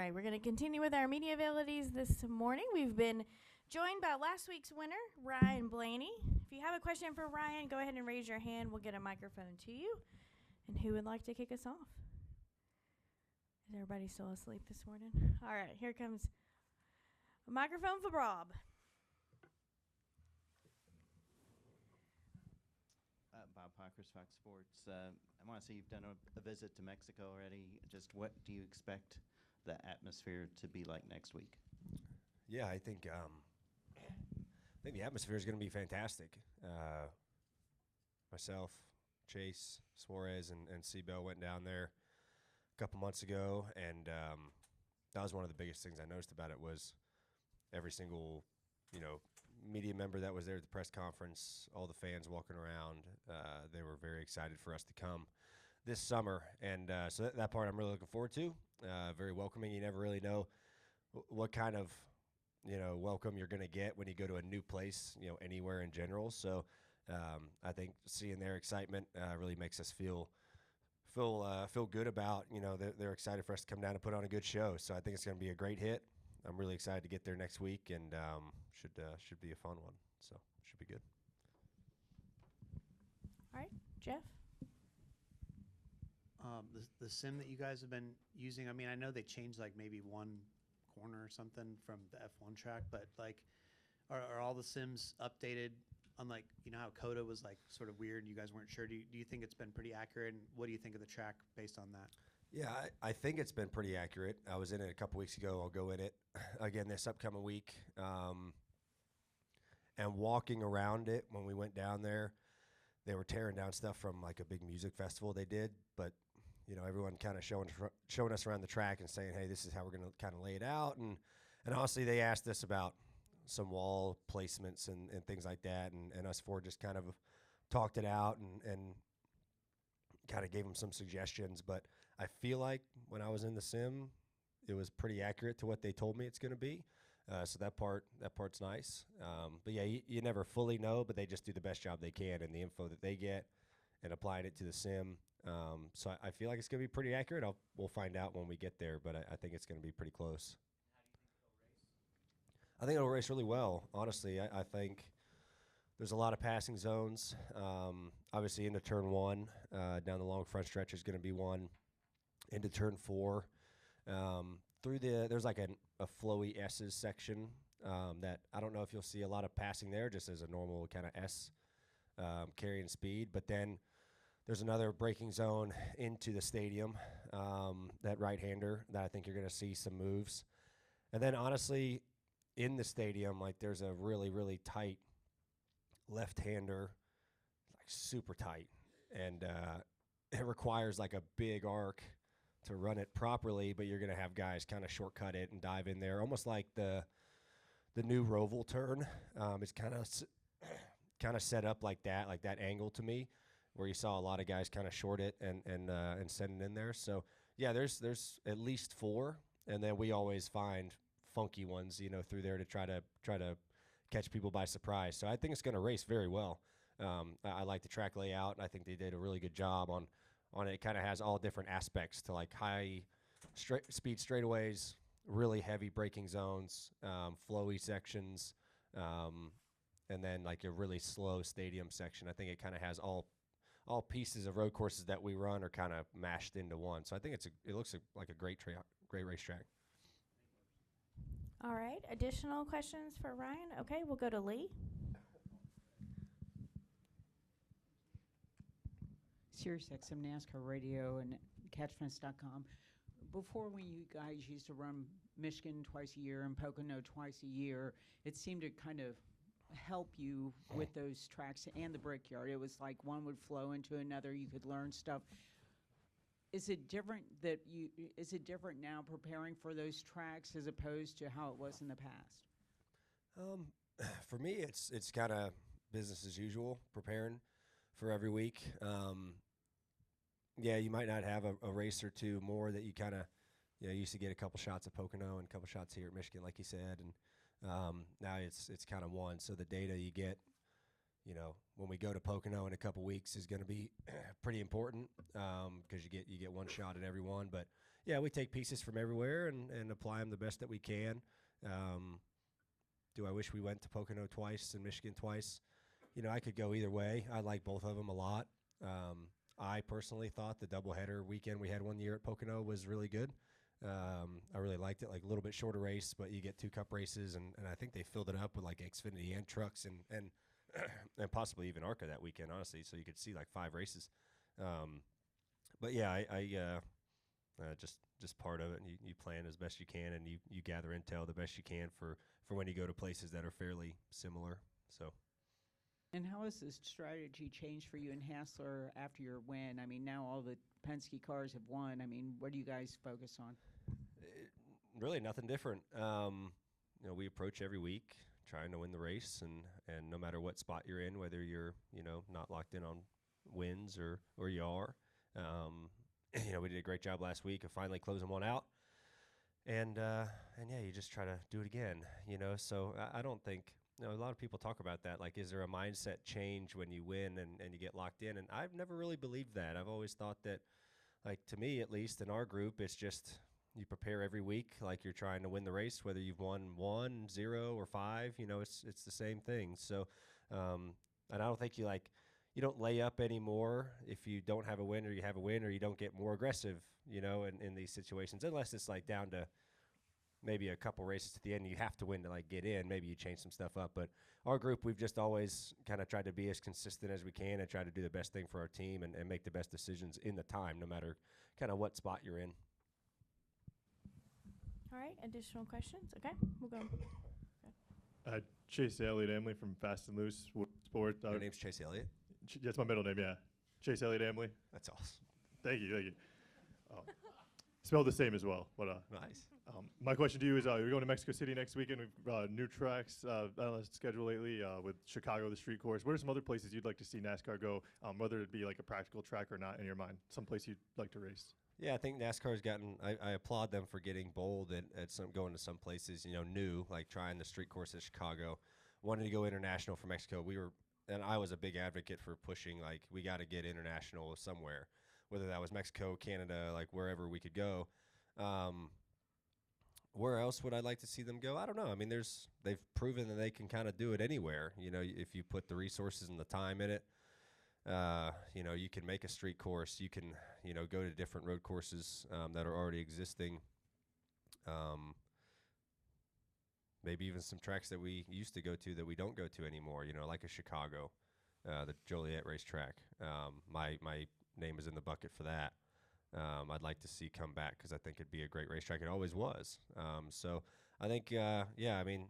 right, we're going to continue with our media availabilities this morning. We've been joined by last week's winner, Ryan Blaney. If you have a question for Ryan, go ahead and raise your hand. We'll get a microphone to you. And who would like to kick us off? Is everybody still asleep this morning? All right, here comes a microphone for Rob. Bob Parkhurst, Fox Sports. I want to say you've done a visit to Mexico already. Just what do you expect the atmosphere to be like next week? Yeah, I think the atmosphere is going to be fantastic. Myself, Chase, Suarez, and Seabell went down there a couple months ago, and that was one of the biggest things I noticed about it was every single, media member that was there at the press conference, all the fans walking around, they were very excited for us to come this summer. And so that part I'm really looking forward to. Very welcoming. You never really know what kind of, welcome you're going to get when you go to a new place, anywhere in general. So I think seeing their excitement really makes us feel good about, they're excited for us to come down and put on a good show. So I think it's going to be a great hit. I'm really excited to get there next week, and should be a fun one. So should be good. All right, Jeff. The sim that you guys have been using, I mean, I know they changed like maybe one corner or something from the F1 track, but like, are all the sims updated? Unlike, how COTA was like sort of weird and you guys weren't sure. Do you think it's been pretty accurate? And what do you think of the track based on that? Yeah, I think it's been pretty accurate. I was in it a couple weeks ago. I'll go in it again this upcoming week. And walking around it, when we went down there, they were tearing down stuff from like a big music festival they did. But, everyone kind of showing us around the track and saying, hey, this is how we're going to kind of lay it out. And honestly, they asked us about some wall placements and things like that. And us four just kind of talked it out and kind of gave them some suggestions. But I feel like when I was in the sim, it was pretty accurate to what they told me it's going to be. So that part's nice. But yeah, you never fully know, but they just do the best job they can and the info that they get and applying it to the sim. So I feel like it's going to be pretty accurate. We'll find out when we get there, but I think it's going to be pretty close. How do you think it'll race? I think it'll race really well. Honestly, I think there's a lot of passing zones. Obviously, into turn one, down the long front stretch is going to be one. Into turn four, there's like a flowy S's section that I don't know if you'll see a lot of passing there, just as a normal kind of S carrying speed. But then there's another braking zone into the stadium, that right-hander that I think you're going to see some moves. And then honestly, in the stadium, like there's a really, really tight left-hander, like super tight, and it requires like a big arc to run it properly, but you're going to have guys kind of shortcut it and dive in there, almost like the new Roval turn. It's kind of set up like that angle to me, where you saw a lot of guys kind of short it and send it in there. So yeah, there's at least four, and then we always find funky ones, through there to try to catch people by surprise. So I think it's going to race very well. I like the track layout, and I think they did a really good job on it. It kind of has all different aspects to like high speed straightaways, really heavy braking zones, flowy sections, and then like a really slow stadium section. I think it kind of has all pieces of road courses that we run are kind of mashed into one. So I think it looks like a great racetrack. All right, additional questions for Ryan? Okay, we'll go to Lee. SiriusXM NASCAR Radio and catchfence.com. Before, when you guys used to run Michigan twice a year and Pocono twice a year, it seemed to kind of help you with those tracks and the Brickyard. It was like one would flow into another. You could learn stuff. Is it different now preparing for those tracks as opposed to how it was in the past? For me, it's kind of business as usual, preparing for every week. Yeah, you might not have a race or two more that you kind of, used to get a couple shots at Pocono and a couple shots here at Michigan, like you said, and now it's kind of one. So the data you get when we go to Pocono in a couple weeks is going to be pretty important because you get one shot at every one. But yeah, we take pieces from everywhere and apply them the best that we can. Do I wish we went to Pocono twice and Michigan twice? I could go either way. I like both of them a lot. I personally thought the doubleheader weekend we had one year at Pocono was really good. I really liked it, like a little bit shorter race, but you get 2 cup races, and I think they filled it up with like Xfinity and trucks and and possibly even ARCA that weekend, honestly, so you could see like 5 races. But yeah, I just part of it, and you plan as best you can, and you gather intel the best you can for when you go to places that are fairly similar. So. And how has this strategy changed for you and Hassler after your win? I mean, now all the Penske cars have won. I mean, what do you guys focus on? Really nothing different. We approach every week trying to win the race, and no matter what spot you're in, whether you're, not locked in on wins or you are. We did a great job last week of finally closing one out. And yeah, you just try to do it again, So I don't think, a lot of people talk about that. Like, is there a mindset change when you win and you get locked in? And I've never really believed that. I've always thought that, like, to me, at least in our group, it's just you prepare every week like you're trying to win the race, whether you've won 1, 0, or 5, it's the same thing. So, and I don't think you don't lay up anymore if you don't have a win, or you have a win, or you don't get more aggressive, in these situations, unless it's like down to maybe a couple races at the end, you have to win to like get in. Maybe you change some stuff up. But our group, we've just always kind of tried to be as consistent as we can and try to do the best thing for our team and make the best decisions in the time, no matter kind of what spot you're in. All right, additional questions? Okay, we'll go. Chase Elliott Emily from Fast and Loose Sport. Your name's Chase Elliott? That's my middle name, yeah. Chase Elliott Emily. That's awesome. Thank you. Spelled the same as well. But nice. My question to you is, we're going to Mexico City next weekend. We've new tracks on the schedule lately with Chicago, the street course. What are some other places you'd like to see NASCAR go, whether it be like a practical track or not in your mind? Some place you'd like to race? Yeah, I think NASCAR's gotten. I applaud them for getting bold at some going to some places new, like trying the street course at Chicago. Wanted to go international for Mexico. And I was a big advocate for pushing, like, we got to get international somewhere, whether that was Mexico, Canada, like wherever we could go. Where else would I like to see them go? I don't know. I mean, they've proven that they can kind of do it anywhere. If you put the resources and the time in it, you can make a street course. You can, go to different road courses that are already existing. Maybe even some tracks that we used to go to that we don't go to anymore, like a Chicago, the Joliet racetrack. My name is in the bucket for that. I'd like to see come back because I think it'd be a great racetrack. It always was. So I think, I mean,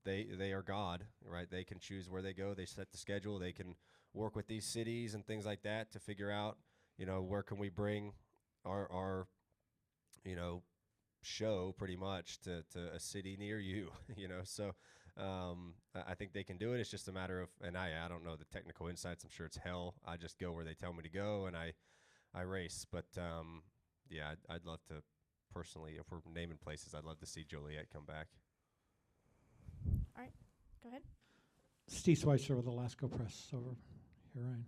they are God, right? They can choose where they go. They set the schedule. They can work with these cities and things like that to figure out, where can we bring our show pretty much to a city near you, So I think they can do it. It's just a matter of, and I don't know the technical insights. I'm sure it's hell. I just go where they tell me to go, and I race. But yeah, I'd love to personally, if we're naming places, I'd love to see Joliet come back. All right, go ahead. Steve Schweitzer with Alaska Press over here, Ryan.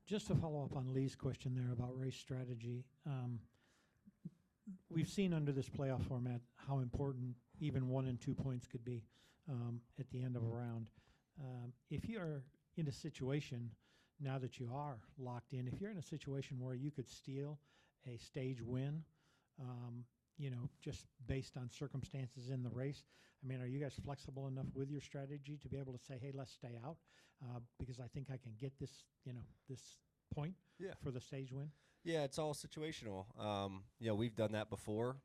Just to follow up on Lee's question there about race strategy, we've seen under this playoff format how important even 1 and 2 points could be at the end of a round. If you are in a situation, now that you are locked in, if you're in a situation where you could steal a stage win, just based on circumstances in the race, I mean, are you guys flexible enough with your strategy to be able to say, hey, let's stay out because I think I can get this, this point for the stage win? Yeah, it's all situational. We've done that before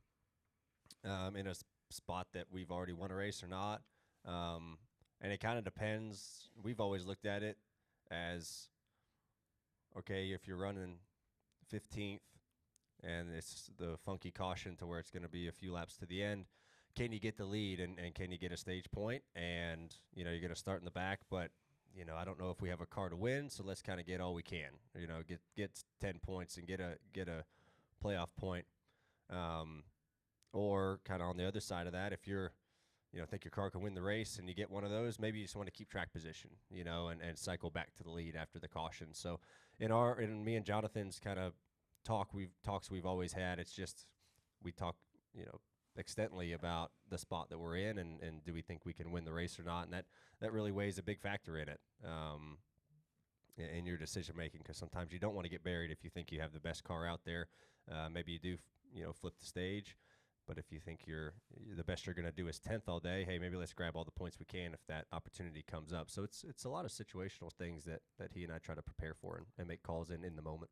in a spot that we've already won a race or not. And it kind of depends. We've always looked at it as, okay, if you're running 15th and it's the funky caution to where it's going to be a few laps to the end, can you get the lead and can you get a stage point? And, you're going to start in the back, but, I don't know if we have a car to win, so let's kind of get all we can, get 10 points and get a playoff point. Or kind of on the other side of that, if you're, think your car can win the race and you get one of those, maybe you just want to keep track position, and cycle back to the lead after the caution. So in me and Jonathan's kind of talks we've always had, it's just we talk, extently about the spot that we're in and do we think we can win the race or not, and that really weighs a big factor in it. In your decision making, because sometimes you don't want to get buried if you think you have the best car out there. Maybe you do, flip the stage. But if you think the best you're going to do is 10th all day, hey, maybe let's grab all the points we can if that opportunity comes up. So it's a lot of situational things that he and I try to prepare for and make calls in the moment.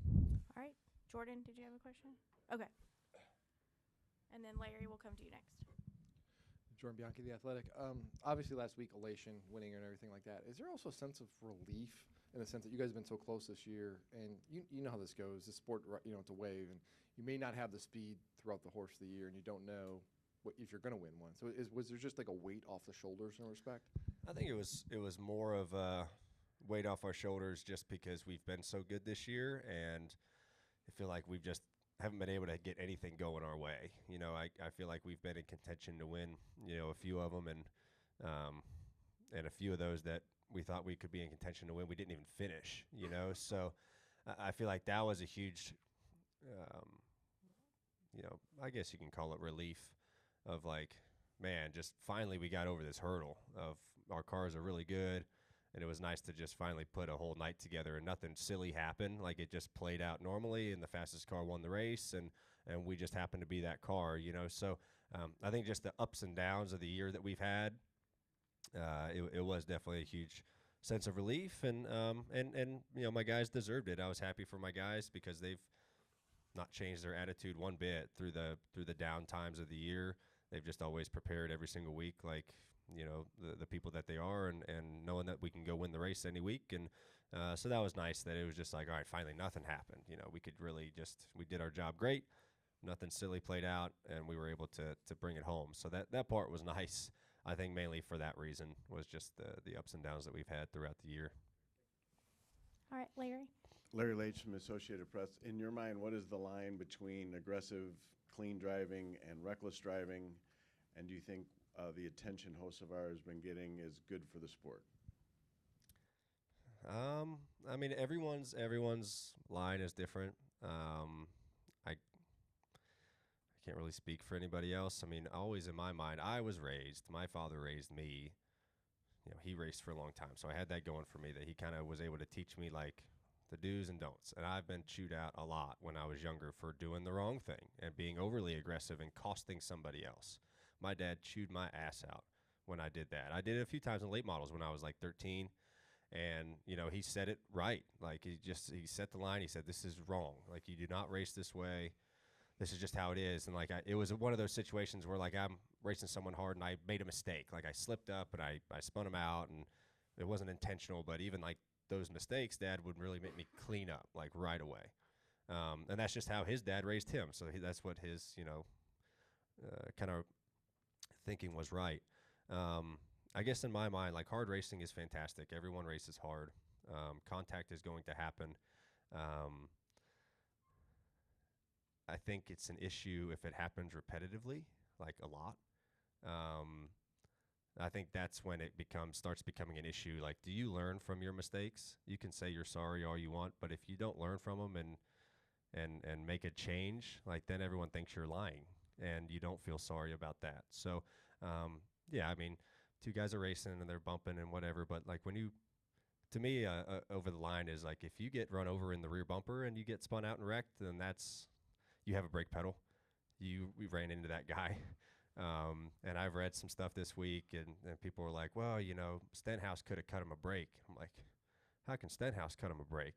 All right. Jordan, did you have a question? Okay. And then Larry, will come to you next. Jordan Bianchi, The Athletic. Obviously, last week, elation, winning, and everything like that. Is there also a sense of relief in the sense that you guys have been so close this year, and you know how this goes. The sport, it's a wave, and you may not have the speed throughout the horse of the year, and you don't know if you're going to win one. So was there just like a weight off the shoulders in a respect? I think it was more of a weight off our shoulders just because we've been so good this year, and I feel like we've just haven't been able to get anything going our way. I feel like we've been in contention to win, a few of them, and a few of those that we thought we could be in contention to win, we didn't even finish, So I feel like that was a huge, I guess you can call it relief of like, man, just finally we got over this hurdle of our cars are really good. And it was nice to just finally put a whole night together and nothing silly happened. Like it just played out normally and the fastest car won the race and we just happened to be that car, So I think just the ups and downs of the year that we've had, it was definitely a huge sense of relief and my guys deserved it. I was happy for my guys because they've not changed their attitude one bit through the down times of the year. They've just always prepared every single week like the people that they are and knowing that we can go win the race any week. And so that was nice that it was just like, all right, finally nothing happened. We could really we did our job great. Nothing silly played out and we were able to bring it home. So that part was nice. I think mainly for that reason was just the ups and downs that we've had throughout the year. All right, Larry. Larry Leitch from Associated Press. In your mind, what is the line between aggressive, clean driving and reckless driving? And do you think the attention Hocevar has been getting is good for the sport? I mean, everyone's line is different. I can't really speak for anybody else. I mean, always in my mind, my father raised me. He raced for a long time, so I had that going for me that he kind of was able to teach me like the do's and don'ts. And I've been chewed out a lot when I was younger for doing the wrong thing and being overly aggressive and costing somebody else. My dad chewed my ass out when I did that. I did it a few times in late models when I was like 13. And, he said it right. Like, he set the line. He said, this is wrong. Like, you do not race this way. This is just how it is. And, like, it was one of those situations where, like, I'm racing someone hard and I made a mistake. Like, I slipped up and I spun him out. And it wasn't intentional. But even, like, those mistakes, Dad would really make me clean up, like, right away. And that's just how his dad raised him. So that's what his, kind of thinking was right. I guess in my mind, like hard racing is fantastic. Everyone races hard. Contact is going to happen. I think it's an issue if it happens repetitively, like a lot. I think that's when it starts becoming an issue. Like, do you learn from your mistakes? You can say you're sorry all you want, but if you don't learn from them and make a change, like then everyone thinks you're lying. And you don't feel sorry about that. So, yeah, I mean, two guys are racing and they're bumping and whatever. But like to me, over the line is like if you get run over in the rear bumper and you get spun out and wrecked, then you have a brake pedal. We ran into that guy. And I've read some stuff this week and people were like, well, Stenhouse could have cut him a break. I'm like, how can Stenhouse cut him a break?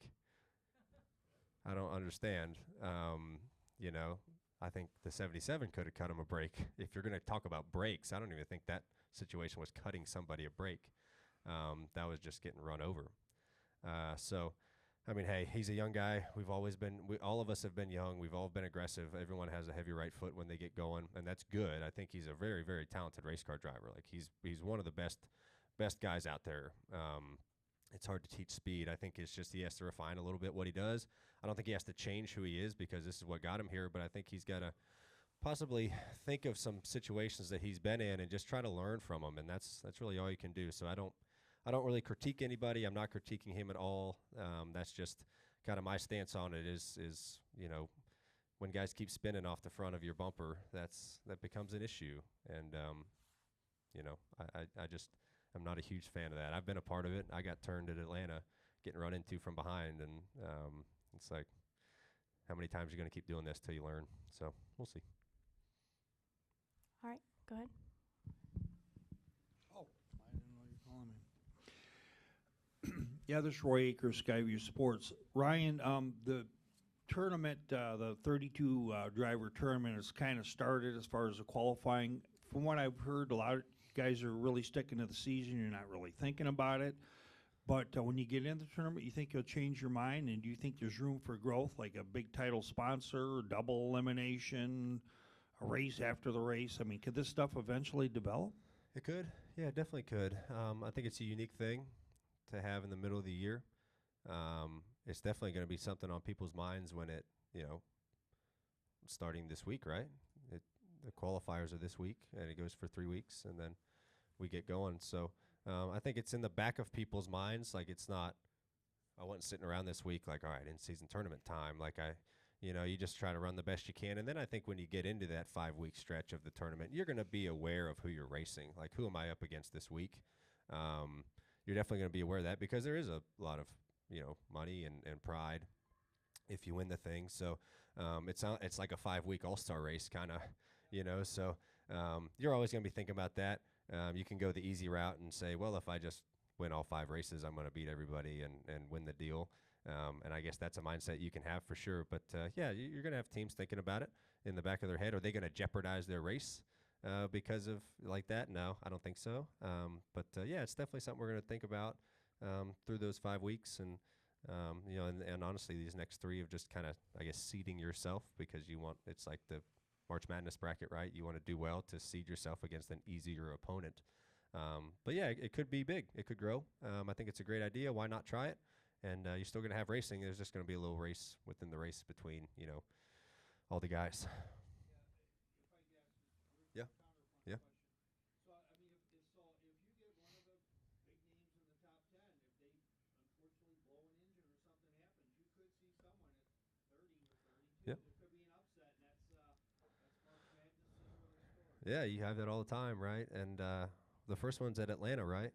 I don't understand. I think the 77 could have cut him a break. If you're going to talk about breaks, I don't even think that situation was cutting somebody a break. That was just getting run over. So, I mean, hey, he's a young guy. All of us have been young. We've all been aggressive. Everyone has a heavy right foot when they get going, and that's good. I think he's a very, very talented race car driver. Like he's one of the best guys out there. It's hard to teach speed. I think it's just he has to refine a little bit what he does. I don't think he has to change who he is because this is what got him here, but I think he's got to possibly think of some situations that he's been in and just try to learn from them, and that's really all you can do. So I don't really critique anybody. I'm not critiquing him at all. That's just kind of my stance on it. Is when guys keep spinning off the front of your bumper, that becomes an issue, and I'm not a huge fan of that. I've been a part of it. I got turned at Atlanta, getting run into from behind, and it's like, how many times are you going to keep doing this till you learn? So we'll see. All right, go ahead. Oh, I didn't know you were calling me. Yeah, this is Roy Akers, Skyview Sports. Ryan, the tournament, the 32 driver tournament has kind of started as far as the qualifying. From what I've heard, a lot of guys are really sticking to the season. You're not really thinking about it. But when you get in the tournament, you think you'll change your mind? And do you think there's room for growth, like a big title sponsor, double elimination, a race after the race? I mean, could this stuff eventually develop? It could. Yeah, it definitely could. I think it's a unique thing to have in the middle of the year. It's definitely going to be something on people's minds when it, starting this week, right? The qualifiers are this week, and it goes for 3 weeks, and then we get going. So I think it's in the back of people's minds. Like, it's not, I wasn't sitting around this week like, all right, in-season tournament time. Like, you just try to run the best you can. And then I think when you get into that 5-week stretch of the tournament, you're going to be aware of who you're racing. Like, who am I up against this week? You're definitely going to be aware of that because there is a lot of, money and pride if you win the thing. So it's like a 5-week all-star race kind of, so you're always going to be thinking about that. You can go the easy route and say, well, if I just win all 5 races, I'm going to beat everybody and win the deal. And I guess that's a mindset you can have for sure. But, you're going to have teams thinking about it in the back of their head. Are they going to jeopardize their race because of like that? No, I don't think so. But it's definitely something we're going to think about through those 5 weeks. And, and honestly, these next 3 of just kind of, I guess, seeding yourself because it's like the March Madness bracket, right? You want to do well to seed yourself against an easier opponent. But it could be big. It could grow. I think it's a great idea. Why not try it? And you're still going to have racing. There's just going to be a little race within the race between, all the guys. Yeah. Yeah. So, I mean, if you get one of the big names in the top 10, if they unfortunately blow an engine or something happens, you could see someone at 30 or 32. Yep. There could be an upset, and that's March Madness Cinderella story. Yeah, you have that all the time, right? And the first one's at Atlanta, right?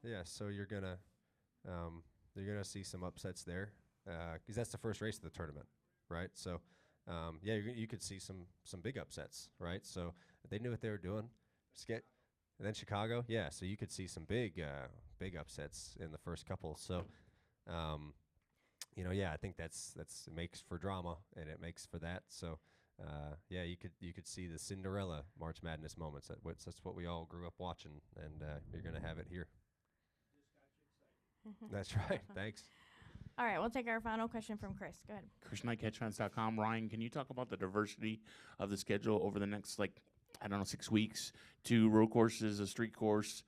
Yeah, so you're gonna see some upsets there because that's the first race of the tournament, right? So you could see some big upsets, right? So they knew what they were doing. And then Chicago, yeah. So you could see some big upsets in the first couple. So I think that's it makes for drama and it makes for that. So you could see the Cinderella March Madness moments. That's what we all grew up watching, and you're gonna have it here. That's right. Thanks. All right, we'll take our final question from Chris. Go ahead. Chris Knight, catchfans.com. Ryan, can you talk about the diversity of the schedule over the next, 6 weeks? 2 road courses, a street course,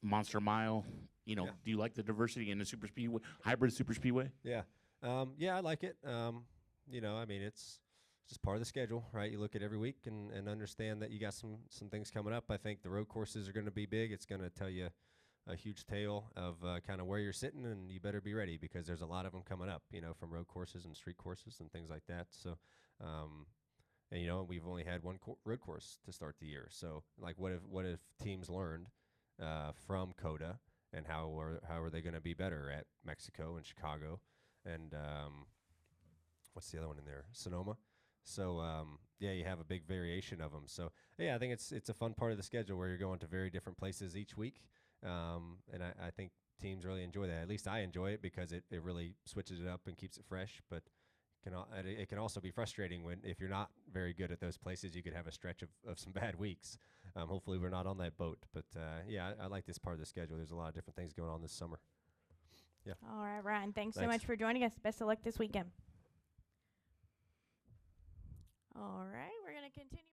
Monster Mile. Do you like the diversity in the super speedway, hybrid super speedway? Yeah. I like it. It's just part of the schedule, right? You look at every week and understand that you got some things coming up. I think the road courses are going to be big. It's going to tell you a huge tale of kind of where you're sitting, and you better be ready because there's a lot of them coming up, from road courses and street courses and things like that. So, we've only had one road course to start the year. So, what if teams learned from COTA, and how are they going to be better at Mexico and Chicago, and what's the other one in there? Sonoma. So, you have a big variation of them. So, I think it's a fun part of the schedule where you're going to very different places each week. And I think teams really enjoy that. At least I enjoy it because it really switches it up and keeps it fresh. But it can also be frustrating if you're not very good at those places. You could have a stretch of some bad weeks. Hopefully we're not on that boat. But, I like this part of the schedule. There's a lot of different things going on this summer. Yeah. All right, Ryan, thanks so much for joining us. Best of luck this weekend. All right, we're going to continue.